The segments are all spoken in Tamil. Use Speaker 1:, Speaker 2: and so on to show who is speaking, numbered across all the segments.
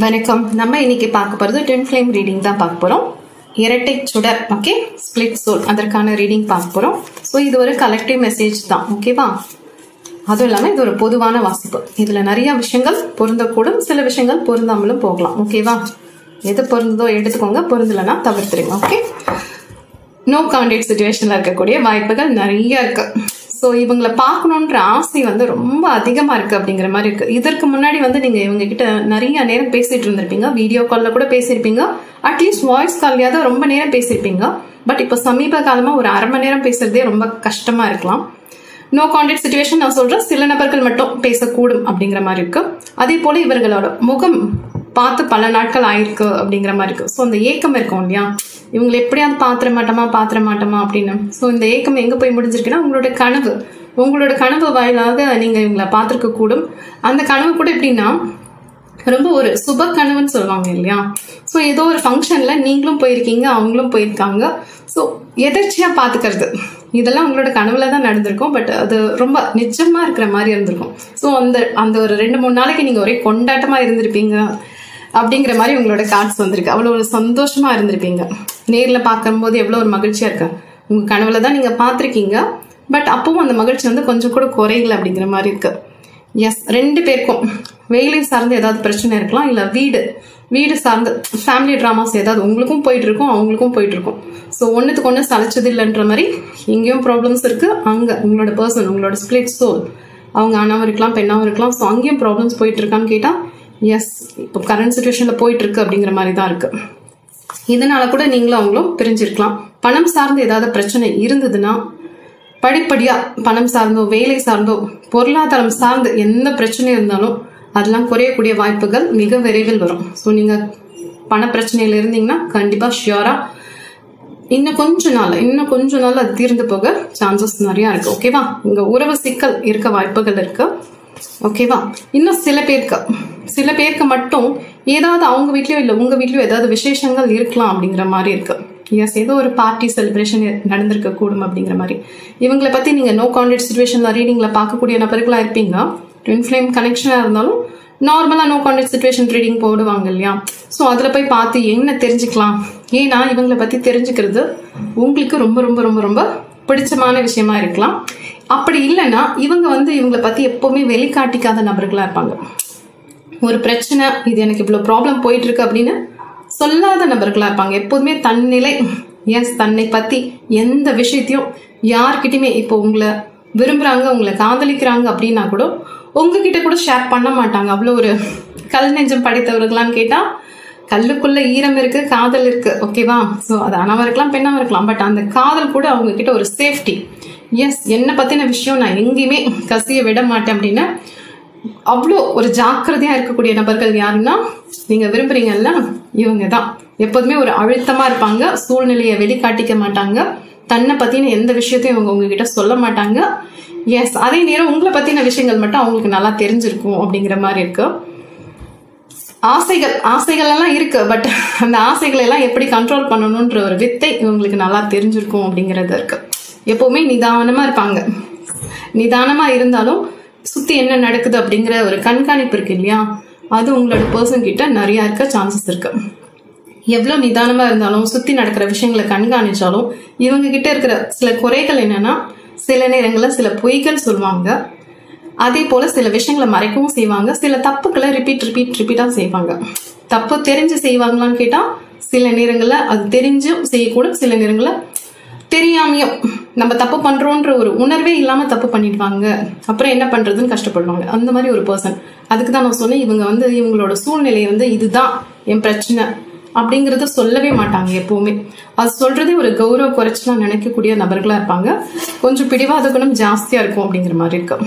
Speaker 1: வணக்கம். நம்ம இன்னைக்கு பார்க்க போறது ட்வின் ஃப்ளேம் ரீடிங் தான் பார்க்க போறோம். இரட்டை சுடர், ஓகே, ஸ்பிளிட் சோல், அதற்கான ரீடிங் பார்க்க போறோம். ஸோ இது ஒரு கலெக்டிவ் மெசேஜ் தான், ஓகேவா? அதுவும் இல்லாமல் இது ஒரு பொதுவான வாசிப்பு. இதுல நிறைய விஷயங்கள் பொருந்தக்கூடும், சில விஷயங்கள் பொருந்தாமலும் போகலாம், ஓகேவா? எது பொருந்ததோ எடுத்துக்கோங்க, பொருந்தலைன்னா தவிர்த்துருங்க, ஓகே? நோ கான்டாக்ட் சுச்சுவேஷன்ல இருக்கக்கூடிய வாய்ப்புகள் நிறைய இருக்கு. ஸோ இவங்களை பார்க்கணுன்ற ஆசை வந்து ரொம்ப அதிகமா இருக்கு அப்படிங்கிற மாதிரி இருக்கு. இதற்கு முன்னாடி வந்து நீங்க இவங்க கிட்ட நிறைய நேரம் பேசிட்டு இருந்திருப்பீங்க, வீடியோ கால்ல கூட பேசியிருப்பீங்க, அட்லீஸ்ட் வாய்ஸ் கால்லையாவது ரொம்ப நேரம் பேசியிருப்பீங்க. பட் இப்போ சமீப காலமா ஒரு அரை மணி நேரம் பேசுறதே ரொம்ப கஷ்டமா இருக்கலாம். நோ கான்டாக்ட் சிச்சுவேஷன் நான் சொல்றேன், சில நபர்கள் மட்டும் பேசக்கூடும் அப்படிங்கிற மாதிரி இருக்கு. அதே போல இவர்களோட முகம் பார்த்து பல நாட்கள் ஆயிருக்கு அப்படிங்கிற மாதிரி இருக்கு. ஸோ அந்த ஏக்கம் இருக்கும் இல்லையா, இவங்களை எப்படியாவது பாத்திர மாட்டோமா அப்படின்னு. ஸோ இந்த ஏக்கம் எங்க போய் முடிஞ்சிருக்குன்னா உங்களோட கனவு வாயிலாக நீங்க இவங்களை பார்த்திருக்க கூடும். அந்த கனவு கூட எப்படின்னா ரொம்ப ஒரு சுப கனவுன்னு சொல்லுவாங்க இல்லையா. ஸோ ஏதோ ஒரு ஃபங்க்ஷன்ல நீங்களும் போயிருக்கீங்க, அவங்களும் போயிருக்காங்க. ஸோ எதர்ச்சியா பாத்துக்கிறது இதெல்லாம் உங்களோட கனவுல தான் நடந்திருக்கும். பட் அது ரொம்ப நிஜமா இருக்கிற மாதிரி இருந்திருக்கும். ஸோ அந்த ஒரு 2-3 நாளைக்கு நீங்க ஒரே கொண்டாட்டமா இருந்திருப்பீங்க அப்படிங்கிற மாதிரி உங்களோட கார்ட்ஸ் வந்திருக்கு. அவ்வளோ ஒரு சந்தோஷமா இருந்திருப்பீங்க. நேரில் பார்க்கும்போது எவ்வளோ ஒரு மகிழ்ச்சியா இருக்கு. உங்க கனவுல தான் நீங்க பார்த்துருக்கீங்க, பட் அப்பவும் அந்த மகிழ்ச்சி வந்து கொஞ்சம் கூட குறையல அப்படிங்கிற மாதிரி இருக்கு. எஸ், 2 பேருக்கும் வேலை சார்ந்து ஏதாவது பிரச்சனை இருக்கலாம், இல்லை வீடு சார்ந்து ஃபேமிலி ட்ராமாஸ் ஏதாவது உங்களுக்கும் போயிட்டு இருக்கும், அவங்களுக்கும் போயிட்டு இருக்கும். ஸோ ஒன்றுத்துக்கு ஒன்று சளைச்சது இல்லைன்ற மாதிரி இங்கேயும் ப்ராப்ளம்ஸ் இருக்கு. அங்கே உங்களோட பர்சன், உங்களோட ஸ்பிளிட் சோல், அவங்க ஆணாவும் இருக்கலாம், பெண்ணாவும் இருக்கலாம். ஸோ அங்கேயும் ப்ராப்ளம்ஸ் போயிட்டு இருக்கான்னு கேட்டால் எஸ், இப்போ கரண்ட் சுச்சுவேஷன்ல போயிட்டு இருக்கு அப்படிங்கிற மாதிரி தான் இருக்கு. இதனால கூட நீங்களும் அவங்களும் பிரிஞ்சிருக்கலாம். பணம் சார்ந்து ஏதாவது பிரச்சனை இருந்ததுன்னா படிப்படியா பணம் சார்ந்தோ வேலை சார்ந்தோ பொருளாதாரம் சார்ந்து எந்த பிரச்சனை இருந்தாலும் அதெல்லாம் குறையக்கூடிய வாய்ப்புகள் மிக விரைவில் வரும். ஸோ நீங்க பண பிரச்சனையில இருந்தீங்கன்னா கண்டிப்பா ஷியோரா இன்னும் கொஞ்ச நாள் அது தீர்ந்து போக சான்சஸ் நிறைய இருக்கு, ஓகேவா? இங்க உறவு சிக்கல் இருக்க வாய்ப்புகள் இருக்கு, ஓகேவா? இன்னும் சில பேருக்கு மட்டும் ஏதாவது அவங்க வீட்லயோ இல்லை உங்க வீட்லயோ ஏதாவது விசேஷங்கள் இருக்கலாம் அப்படிங்கிற மாதிரி இருக்கு. எஸ், ஏதோ ஒரு பார்ட்டி செலிப்ரேஷன் நடந்திருக்க கூடும் அப்படிங்கிற மாதிரி. இவங்களை பத்தி நீங்க நோ கான்டாக்ட் சிச்சுவேஷன்ல ரீடிங்ல பார்க்கக்கூடிய நபர்களா இருப்பீங்க. ட்வின் ஃப்ளேம் கனெக்ஷனா இருந்தாலும் நார்மலா நோ கான்டாக்ட் சிச்சுவேஷன் ரீடிங் போடுவாங்க இல்லையா. ஸோ அதுல போய் பார்த்து என்ன தெரிஞ்சுக்கலாம். ஏன்னா இவங்களை பத்தி தெரிஞ்சுக்கிறது உங்களுக்கு ரொம்ப ரொம்ப ரொம்ப ரொம்ப பிடிச்சமான விஷயமா இருக்கலாம். அப்படி இல்லைன்னா இவங்களை பத்தி எப்பவுமே வெளிக்காட்டிக்காத நபர்களா இருப்பாங்க. ஒரு பிரச்சனை, இது எனக்கு இவ்வளவு ப்ராப்ளம் போயிட்டு இருக்கு அப்படின்னு சொல்லாத நபர்களா இருப்பாங்க. எப்போதுமே தன்னிலை, தன்னை பத்தி எந்த விஷயத்தையும் யார்கிட்டயுமே, இப்போ உங்களை விரும்புறாங்க, உங்களை காதலிக்கிறாங்க அப்படின்னா கூட உங்ககிட்ட கூட ஷேர் பண்ண மாட்டாங்க. அவ்வளோ ஒரு கல் நெஞ்சம் படைத்தவர்களான்னு கேட்டா கல்லுக்குள்ள ஈரம் இருக்கு, காதல் இருக்கு, ஓகேவா? ஸோ அது ஆணாவா இருக்கலாம், பெண்ணாவா இருக்கலாம். பட் அந்த காதல் கூட அவங்க கிட்ட ஒரு சேஃப்டி. எஸ், என்னை பத்தின விஷயம் நான் எங்கேயுமே கசிய விட மாட்டேன் அப்படின்னு அவ்வளோ ஒரு ஜாக்கிரதையா இருக்கக்கூடிய நபர்கள் யாருன்னா நீங்க விரும்புறீங்கல்ல, இவங்க தான். எப்போதுமே ஒரு அழுத்தமா இருப்பாங்க, சூழ்நிலையை வெளிக்காட்டிக்க மாட்டாங்க, தன்னை பத்தின எந்த விஷயத்தையும் இவங்க உங்ககிட்ட சொல்ல மாட்டாங்க. எஸ், அதே நேரம் உங்களை பத்தின விஷயங்கள் மட்டும் அவங்களுக்கு நல்லா தெரிஞ்சிருக்கும் அப்படிங்கிற மாதிரி இருக்கு. ஆசைகள் எல்லாம் இருக்கு, பட் அந்த ஆசைகளை எல்லாம் எப்படி கண்ட்ரோல் பண்ணணும்ன்ற ஒரு வித்தை இவங்களுக்கு நல்லா தெரிஞ்சிருக்கும் அப்படிங்கிறது இருக்கு. எப்பவுமே நிதானமா இருப்பாங்க. நிதானமா இருந்தாலும் சுத்தி என்ன நடக்குது அப்படிங்கிற ஒரு கண்காணிப்பு இருக்கு இல்லையா, அது உங்களோட பர்சன் கிட்ட நிறைய இருக்க சான்சஸ் இருக்கு. எவ்வளவு நிதானமா இருந்தாலும் சுத்தி நடக்கிற விஷயங்களை கண்காணிச்சாலும் இவங்க கிட்ட இருக்கிற சில குறைகள் என்னன்னா, சில நேரங்களில் சில பொய்கள் சொல்லுவாங்க. அதே போல சில விஷயங்களை மறைக்கவும் செய்வாங்க. சில தப்புக்களை ரிப்பீட்டா செய்வாங்க. தப்பு தெரிஞ்சு செய்வாங்களான்னு கேட்டா சில நேரங்கள்ல அது தெரிஞ்சும் செய்யக்கூடும், சில நேரங்கள்ல தெரியாமையும் நம்ம தப்பு பண்றோன்ற ஒரு உணர்வே இல்லாம தப்பு பண்ணிடுவாங்க. அப்புறம் என்ன பண்றதுன்னு கஷ்டப்படுவாங்க. அந்த மாதிரி ஒரு பர்சன். அதுக்கு தான் நான் சொன்னேன், இவங்களோட சூழ்நிலை இதுதான் என் பிரச்சனை அப்படிங்கறத சொல்லவே மாட்டாங்க எப்பவுமே. அது சொல்றதே ஒரு கௌரவ குறைச்சலாம் நினைக்கக்கூடிய நபர்களா இருப்பாங்க. கொஞ்சம் பிடிவாத குணம் ஜாஸ்தியா இருக்கும் அப்படிங்கிற மாதிரி இருக்கு.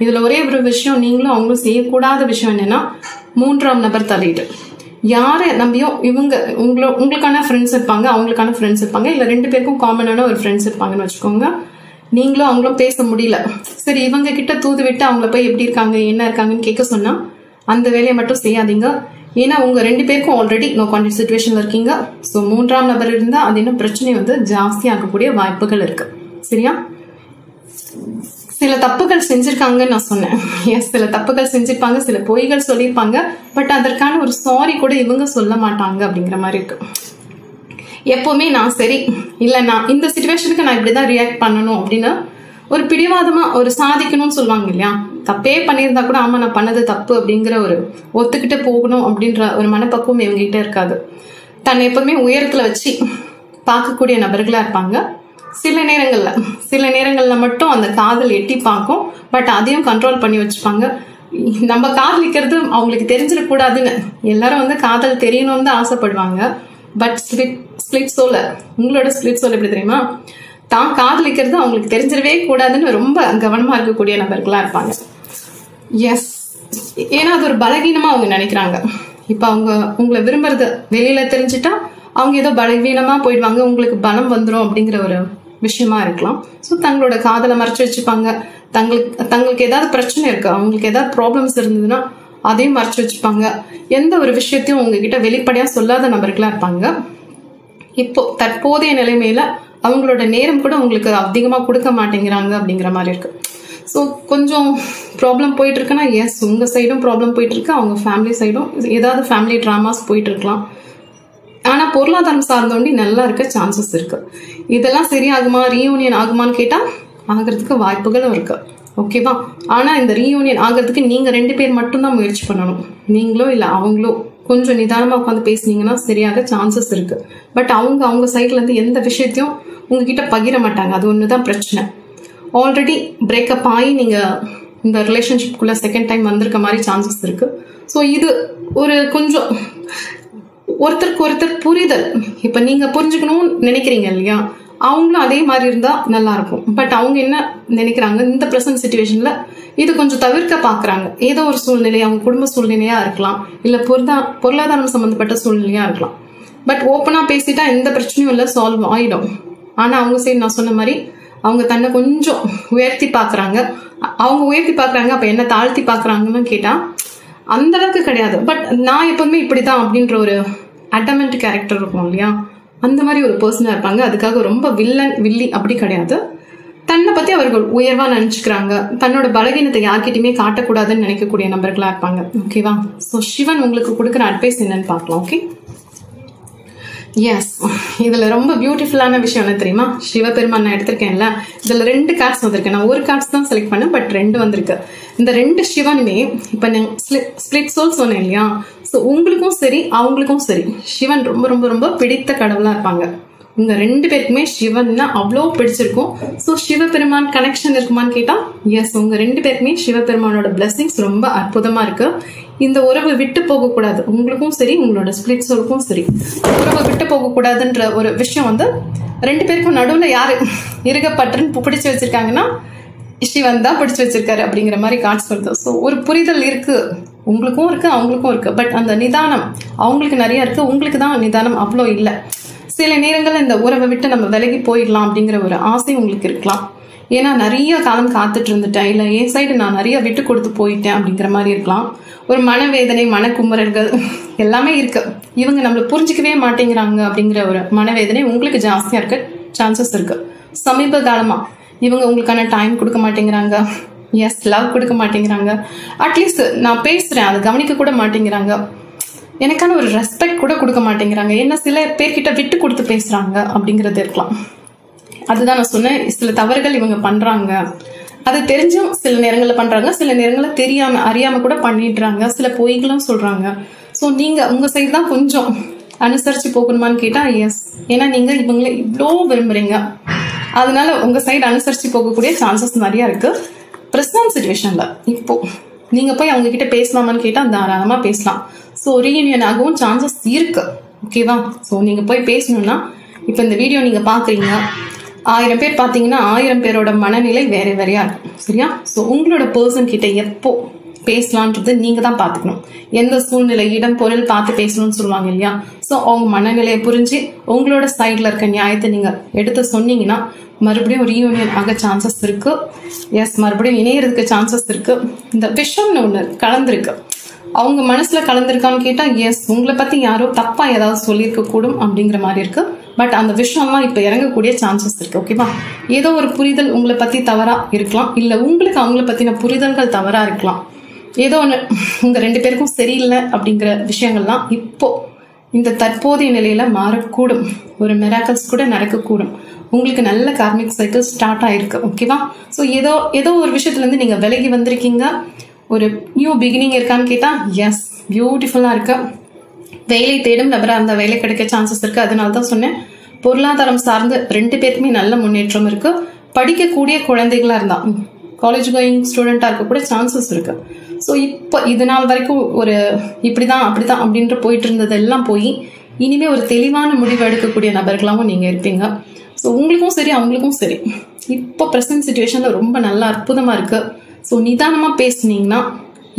Speaker 1: இதுல ஒரே ஒரு விஷயம் நீங்களும் அவங்களும் செய்யக்கூடாத விஷயம் என்னன்னா, 3ஆம் நபர் தலையீடு. யாரை நம்பியும் உங்களுக்கான ஃப்ரெண்ட்ஸ் இருப்பாங்க, அவங்களுக்கான ஃப்ரெண்ட்ஸ் இருப்பாங்க, இல்ல 2 பேருக்கும் காமனான ஒரு ஃப்ரெண்ட்ஸ் இருப்பாங்கன்னு வச்சுக்கோங்க. நீங்களும் அவங்களும் பேச முடியல, சரி இவங்க கிட்ட தூது விட்டு அவங்கள போய் எப்படி இருக்காங்க என்ன இருக்காங்கன்னு கேட்க சொன்னா அந்த வேலையை மட்டும் செய்யாதீங்க. ஏன்னா உங்க 2 பேருக்கும் ஆல்ரெடி நோ கான்டாக்ட் சிச்சுவேஷன்ல இருக்கீங்க. ஸோ 3ஆம் நபர் இருந்தா அது இன்னும் பிரச்சனை ஜாஸ்தி ஆகக்கூடிய வாய்ப்புகள் இருக்கு. சரியா? சில தப்புகள் செஞ்சிருக்காங்கன்னு நான் சொன்னேன். எஸ், சில தப்புகள் செஞ்சிருப்பாங்க, சில பொய்கள் சொல்லியிருப்பாங்க. பட் அதற்கான ஒரு சாரி கூட இவங்க சொல்ல மாட்டாங்க அப்படிங்கிற மாதிரி இருக்கு. எப்பவுமே நான் சரி இல்லை, நான் இந்த சிச்சுவேஷனுக்கு நான் இப்படிதான் ரியாக்ட் பண்ணணும் அப்படின்னு ஒரு பிடிவாதமா ஒரு சாதிக்கணும்னு சொல்லுவாங்க இல்லையா. தப்பே பண்ணியிருந்தா கூட ஆமா நான் பண்ணது தப்பு அப்படிங்கிற ஒரு ஒத்துக்கிட்டு போகணும் அப்படின்ற ஒரு மனப்பக்குவம் இவங்ககிட்ட இருக்காது. தன்னை எப்பவுமே உயரத்துல வச்சு பார்க்கக்கூடிய நபர்களா இருப்பாங்க. சில நேரங்கள்ல மட்டும் அந்த காதல் எட்டி பார்க்கும். பட் அதையும் கண்ட்ரோல் பண்ணி வச்சுப்பாங்க. நம்ம காதலிக்கிறது அவங்களுக்கு தெரிஞ்சிடக்கூடாதுன்னு எல்லாரும் வந்து காதல் தெரியணும்னு தான் ஆசைப்படுவாங்க. பட் ஸ்பிளிட் சோல், உங்களோட ஸ்பிளிட் சோல் எப்படி தெரியுமா, தான் காதலிக்கிறது அவங்களுக்கு தெரிஞ்சிடவே கூடாதுன்னு ரொம்ப கவனமா இருக்கக்கூடிய நபர்களா இருப்பாங்க. எஸ், ஏன்னா அது ஒரு பலகீனமா அவங்க நினைக்கிறாங்க. இப்ப அவங்க உங்களை விரும்புறது வெளியில தெரிஞ்சுட்டா அவங்க ஏதோ பலவீனமா போயிடுவாங்க, உங்களுக்கு பலம் வந்துடும் அப்படிங்கிற ஒரு விஷயமா இருக்கலாம். ஸோ தங்களோட காதலை மறைச்சு வச்சுப்பாங்க. தங்களுக்கு ஏதாவது பிரச்சனை இருக்கு, அவங்களுக்கு ஏதாவது ப்ராப்ளம்ஸ் இருந்ததுன்னா அதையும் மறைச்சு வச்சுப்பாங்க. எந்த ஒரு விஷயத்தையும் உங்ககிட்ட வெளிப்படையா சொல்லாத நபர்களா இருப்பாங்க. இப்போ தற்போதைய நிலைமையில அவங்களோட நேரம் கூட உங்களுக்கு அதிகமா கொடுக்க மாட்டேங்கிறாங்க அப்படிங்கிற மாதிரி இருக்கு. ஸோ கொஞ்சம் ப்ராப்ளம் போயிட்டு இருக்குன்னா எஸ், உங்க சைடும் ப்ராப்ளம் போயிட்டு இருக்கு, அவங்க ஃபேமிலி சைடும் ஏதாவது ஃபேமிலி ட்ராமாஸ் போயிட்டு இருக்கலாம். ஆனா பொருளாதாரம் சார்ந்தோண்டி நல்லா இருக்க சான்சஸ் இருக்கு. இதெல்லாம் சரியாகுமா, ரீயூனியன் ஆகுமான்னு கேட்டா ஆகிறதுக்கு வாய்ப்புகளும் இருக்கு. ஓகேவா? ஆனா இந்த ரீயூனியன் ஆகிறதுக்கு நீங்க 2 பேர் மட்டும்தான் முயற்சி பண்ணணும். நீங்களோ இல்ல அவங்களோ கொஞ்சம் நிதானமா உட்காந்து பேசுனீங்கன்னா சரியாக சான்சஸ் இருக்கு. பட் அவங்க சைட்ல இருந்து எந்த விஷயத்தையும் உங்ககிட்ட பகிர மாட்டாங்க. அது ஒண்ணுதான் பிரச்சனை. ஆல்ரெடி பிரேக்கப் ஆகி நீங்க இந்த ரிலேஷன்ஷிப்குள்ள செகண்ட் டைம் வந்திருக்க மாதிரி சான்சஸ் இருக்கு. ஸோ இது ஒரு கொஞ்சம் ஒருத்தருக்கு ஒருத்தர் புரிதல். இப்ப நீங்க புரிஞ்சுக்கணும்னு நினைக்கிறீங்க இல்லையா, அவங்களும் அதே மாதிரி இருந்தா நல்லா இருக்கும். பட் அவங்க என்ன நினைக்கிறாங்க, இந்த பிரசன்ட் சிச்சுவேஷன்ல இது கொஞ்சம் தவிர்க்க பாக்குறாங்க. ஏதோ ஒரு சூழ்நிலை, அவங்க குடும்ப சூழ்நிலையா இருக்கலாம், இல்ல பொருளாதாரம் சம்பந்தப்பட்ட சூழ்நிலையா இருக்கலாம். பட் ஓப்பனா பேசிட்டா எந்த பிரச்சனையும் இல்லை, சால்வ் ஆயிடும். ஆனா அவங்க சரி, நான் சொன்ன மாதிரி அவங்க தன்னை கொஞ்சம் உயர்த்தி பாக்குறாங்க. அவங்க உயர்த்தி பாக்குறாங்க, அப்ப என்ன தாழ்த்தி பாக்குறாங்கன்னு கேட்டா அந்த அளவுக்கு கிடையாது. பட் நான் எப்பவுமே இப்படிதான் அப்படின்ற ஒரு அடமெண்ட் கேரக்டர் இருக்கும் இல்லையா, அந்த மாதிரி ஒரு பர்சனா இருப்பாங்க. அதுக்காக ரொம்ப வில்லி அப்படி கிடையாது. தன்னை பத்தி அவர்கள் உயர்வா நினைச்சுக்கிறாங்க. தன்னோட பலகீனத்தை யார்கிட்டயுமே காட்டக்கூடாதுன்னு நினைக்கக்கூடிய நபர்களா இருப்பாங்க. ஓகேவா? ஸோ சிவன் உங்களுக்கு கொடுக்குற அட்வைஸ் என்னன்னு பார்க்கலாம். ஓகே, எஸ், இதுல ரொம்ப பியூட்டிஃபுல்லான விஷயம் என்ன தெரியுமா, சிவபெருமான் நான் எடுத்திருக்கேன்ல, இதுல 2 கார்ட்ஸ் வந்திருக்கு. நான் ஒரு கார்ட்ஸ் தான் செலக்ட் பண்ணேன், பட் 2 வந்திருக்கு. இந்த 2 சிவனுமே இப்ப நான் ஸ்பிளிட் சோல் சொன்னேன் இல்லையா, ஸோ உங்களுக்கும் சரி அவங்களுக்கும் சரி சிவன் ரொம்ப ரொம்ப ரொம்ப பிடித்த கடவுளா இருப்பாங்க. உங்க 2 பேருக்குமே சிவன்னா அவ்வளோ பிடிச்சிருக்கும். ஸோ சிவபெருமான் கனெக்ஷன் இருக்குமான்னு கேட்டா எஸ், உங்க 2 பேருக்குமே சிவபெருமானோட பிளெஸிங்ஸ் ரொம்ப அற்புதமா இருக்கு. இந்த உறவு விட்டு போக கூடாது, உங்களுக்கும் சரி உங்களோட ஸ்பிளிட் சோலுக்கும் சரி உறவு விட்டு போக கூடாதுன்ற ஒரு விஷயம் வந்து 2 பேருக்கும் நடுவுல யாரு இருகப்பற்றுன்னு பிடிச்சு வச்சிருக்காங்கன்னா சிவன் தான் பிடிச்சு வச்சிருக்காரு அப்படிங்கிற மாதிரி காட்சி வருது. ஸோ ஒரு புரிதல் இருக்கு, உங்களுக்கும் இருக்கு அவங்களுக்கும் இருக்கு. பட் அந்த நிதானம் அவங்களுக்கு நிறைய இருக்கு, உங்களுக்கு தான் நிதானம் அவ்வளோ இல்லை. சில நேரங்கள்ல இந்த உறவை விட்டு நம்ம விலகி போயிடலாம் அப்படிங்கிற ஒரு ஆசை உங்களுக்கு இருக்கலாம். ஏன்னா நிறைய காலம் காத்துட்டு இருந்துட்டேன், இல்லை என் சைடு நான் நிறைய விட்டு கொடுத்து போயிட்டேன் அப்படிங்கிற மாதிரி இருக்கலாம். ஒரு மனவேதனை, மனக்குமுறல்கள் எல்லாமே இருக்கு. இவங்க நம்மளை புரிஞ்சிக்கவே மாட்டேங்கிறாங்க அப்படிங்கிற ஒரு மனவேதனை உங்களுக்கு ஜாஸ்தியா இருக்க சான்சஸ் இருக்கு. சமீப காலமா இவங்க உங்களுக்கான டைம் கொடுக்க மாட்டேங்கிறாங்க. எஸ், லவ் கொடுக்க மாட்டேங்கிறாங்க. அட்லீஸ்ட் நான் பேசுறேன் அதை கவனிக்க கூட மாட்டேங்கிறாங்க. எனக்கான ஒரு ரெஸ்பெக்ட் கூட கொடுக்க மாட்டேங்கிறாங்க. என்ன சில பேர்கிட்ட விட்டு கொடுத்து பேசுறாங்க அப்படிங்கிறது இருக்கலாம். அதுதான் நான் சொன்னேன், சில தவறுகள் இவங்க பண்றாங்க. அது தெரிஞ்சும் சில நேரங்களில் பண்றாங்க, சில நேரங்களில் தெரியாம அறியாம கூட பண்ணிடுறாங்க. சில பொய்களும் சொல்றாங்க. ஸோ நீங்க உங்க சைடு தான் கொஞ்சம் அனுசரிச்சு போகணுமான்னு கேட்டா எஸ், ஏன்னா நீங்க இவங்களை இவ்வளோ விரும்புறீங்க. அதனால உங்க சைடு அனுசரிச்சு போகக்கூடிய சான்சஸ் நிறைய இருக்கு. பிரசன்ட் சிச்சுவேஷன்ல இப்போ நீங்க போய் அவங்க கிட்ட பேசலாமான்னு கேட்டா தாராளமா பேசலாம். ஸோ ரீயூனியன் ஆகவும் சான்சஸ் இருக்கு. ஓகேவா? ஸோ நீங்க போய் பேசணும்னா இப்போ இந்த வீடியோ நீங்க பாக்குறீங்க, 1000 பேர் பார்த்தீங்கன்னா 1000 பேரோட மனநிலை வேற வேறையா இருக்கும். சரியா? ஸோ உங்களோட பர்சன் கிட்ட எப்போ பேசலான்றது நீங்க தான் பார்த்துக்கணும். எந்த சூழ்நிலை, இடம், பொருள் பார்த்து பேசணும்னு சொல்லுவாங்க இல்லையா. ஸோ அவங்க மனநிலையை புரிஞ்சு உங்களோட சைட்ல இருக்க நியாயத்தை நீங்க எடுத்து சொன்னீங்கன்னா மறுபடியும் ரீயூனியன் ஆக சான்சஸ் இருக்கு. எஸ், மறுபடியும் இணையறதுக்கு சான்சஸ் இருக்கு. இந்த விஷம்னு ஒண்ணு கலந்துருக்கு, அவங்க மனசுல கலந்துருக்கான்னு கேட்டா எஸ், உங்களை பத்தி யாரோ தப்பா ஏதாவது சொல்லியிருக்க கூடும் அப்படிங்கிற மாதிரி இருக்கு. பட் அந்த விஷயம்லாம் இப்போ இறங்கக்கூடிய சான்சஸ் இருக்கு. ஓகேவா? ஏதோ ஒரு புரிதல் உங்களை பத்தி தவறா இருக்கலாம், இல்லை உங்களுக்கு அவங்கள பத்தின புரிதல்கள் தவறா இருக்கலாம். ஏதோ ஒன்று உங்க 2 பேருக்கும் சரியில்லை அப்படிங்கிற விஷயங்கள்லாம் இப்போ இந்த தற்போதைய நிலையில மாறக்கூடும். ஒரு மிராக்கல்ஸ் கூட நடக்கக்கூடும். உங்களுக்கு நல்ல கார்மிக் சைக்கிள் ஸ்டார்ட் ஆயிருக்கு. ஓகேவா? ஸோ ஏதோ ஒரு விஷயத்துல இருந்து நீங்க விலகி வந்திருக்கீங்க. ஒரு நியூ பிகினிங் இருக்கான்னு கேட்டா எஸ், பியூட்டிஃபுல்லா இருக்கு. வேலை தேடும் நபரா அந்த வேலை கிடைக்க சான்சஸ் இருக்கு. அதனால தான் சொன்னேன், பொருளாதாரம் சார்ந்து 2 பேருக்குமே நல்ல முன்னேற்றம் இருக்கு. படிக்கக்கூடிய குழந்தைகளா இருந்தா, காலேஜ் கோயிங் ஸ்டூடெண்டா இருக்க கூட சான்சஸ் இருக்கு. ஸோ இப்போ இது நாள் வரைக்கும் ஒரு இப்படிதான் அப்படிதான் அப்படின்ற போயிட்டு இருந்ததெல்லாம் போய் இனிமே ஒரு தெளிவான முடிவு எடுக்கக்கூடிய நபர்களாகவும் நீங்க இருப்பீங்க. ஸோ உங்களுக்கும் சரி அவங்களுக்கும் சரி இப்போ ப்ரெசன்ட் சுச்சுவேஷன்ல ரொம்ப நல்லா அற்புதமா இருக்கு. ஸோ நிதானமா பேசுனீங்கன்னா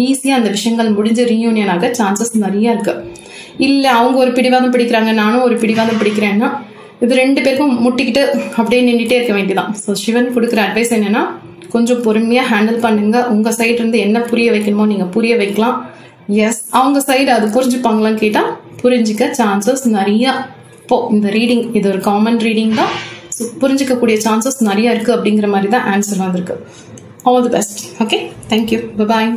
Speaker 1: ஈஸியா அந்த விஷயங்கள் முடிஞ்சு ரீயூனியன் ஆக சான்சஸ் நிறைய இருக்கு. இல்லை அவங்க ஒரு பிடிவாதம் பிடிக்கிறாங்க, நானும் ஒரு பிடிவாதம் பிடிக்கிறேன்னா இது 2 பேருக்கும் முட்டிக்கிட்டு அப்படியே நின்றுட்டே இருக்க வேண்டியதான். ஸோ சிவன் கொடுக்குற அட்வைஸ் என்னன்னா, கொஞ்சம் பொறுமையாக ஹேண்டில் பண்ணுங்க. உங்கள் சைடு இருந்து என்ன புரிய வைக்கணுமோ நீங்கள் புரிய வைக்கலாம். எஸ், அவங்க சைடு அது புரிஞ்சுப்பாங்களான்னு கேட்டால் புரிஞ்சிக்க சான்சஸ் நிறையா. இப்போ இந்த ரீடிங் இது ஒரு காமன் ரீடிங் தான். ஸோ புரிஞ்சிக்கக்கூடிய சான்சஸ் நிறையா இருக்குது அப்படிங்கிற மாதிரி தான் ஆன்சர் வந்திருக்கு. All the best. Okay, thank you, bye.